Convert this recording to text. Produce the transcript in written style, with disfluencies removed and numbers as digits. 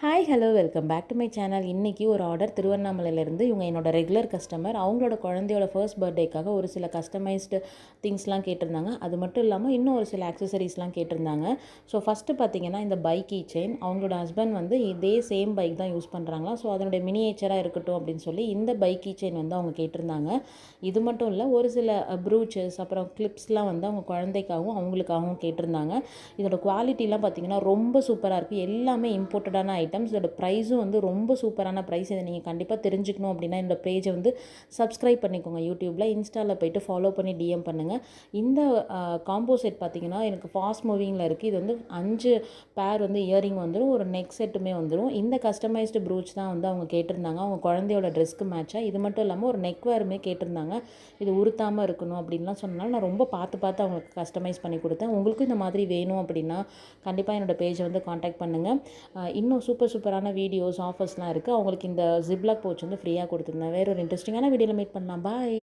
Hi hello welcome back to my channel. இன்றைக்கி ஒரு order திருவண்ணாமலையிலேருந்து. இவங்க என்னோட ரெகுலர் கஸ்டமர். அவங்களோட குழந்தையோட ஃபர்ஸ்ட் பர்த்டேக்காக ஒரு சில கஸ்டமைஸ்டு திங்ஸ்லாம் கேட்டிருந்தாங்க. அது மட்டும் இல்லாமல் இன்னும் ஒரு சில ஆக்சசரிஸ்லாம் கேட்டிருந்தாங்க. ஸோ ஃபஸ்ட்டு பார்த்தீங்கன்னா இந்த பைக் கீ செயின். அவங்களோட ஹஸ்பண்ட் வந்து இதே சேம் பைக் தான் யூஸ் பண்ணுறாங்களா. ஸோ அதனுடைய மினியேச்சராக இருக்கட்டும் அப்படின்னு சொல்லி இந்த பைக் கீ செயின் வந்து அவங்க கேட்டிருந்தாங்க. இது மட்டும் இல்லை, ஒரு சில ப்ரூச்சஸ் அப்புறம் கிளிப்ஸ்லாம் வந்து அவங்க குழந்தைக்காகவும் அவங்களுக்காகவும் கேட்டிருந்தாங்க. இதோட குவாலிட்டிலாம் பார்த்திங்கன்னா ரொம்ப சூப்பராக இருக்குது. எல்லாமே இம்போர்ட்டடான ஐட்டம்ஸ். இதோட ப்ரைஸும் வந்து ரொம்ப சூப்பரான ப்ரைஸ். இதை நீங்கள் கண்டிப்பாக தெரிஞ்சுக்கணும் அப்படின்னா இந்த பேஜை வந்து சப்ஸ்கிரைப் பண்ணிக்கோங்க யூடியூப்பில். இன்ஸ்டாவில் போய்ட்டு ஃபாலோ பண்ணி டிஎம் பண்ணுங்கள். இந்த காம்போ செட் பார்த்திங்கன்னா எனக்கு ஃபாஸ்ட் மூவிங்கில் இருக்குது. இது வந்து 5 பேர் வந்து இயரிங் வந்துடும், ஒரு நெக் செட்டுமே வந்துடும். இந்த கஸ்டமைஸ்டு ப்ரூச் தான் வந்து அவங்க கேட்டிருந்தாங்க அவங்க குழந்தையோட ட்ரெஸ்க்கு மேட்சாக. இது மட்டும் இல்லாமல் ஒரு நெக் வேருமே கேட்டிருந்தாங்க. இது உறுத்தாமல் இருக்கணும் அப்படின்லாம் சொன்னாலும் நான் ரொம்ப பார்த்து அவங்களுக்கு கஸ்டமைஸ் பண்ணி கொடுத்தேன். உங்களுக்கும் இந்த மாதிரி வேணும் அப்படின்னா கண்டிப்பாக என்னோடய பேஜை வந்து காண்டாக்ட் பண்ணுங்கள். இன்னும் சூப்பரான வீடியோஸ் ஆஃபர்ஸ்லாம் இருக்குது. அவங்களுக்கு இந்த ஜிப்லாக் பவுச் வந்து ஃப்ரீயாக கொடுத்துருந்தேன். வேறு ஒரு இன்ட்ரெஸ்டிங்கான வீடியோவில் மீட் பண்ணலாம். பாய்.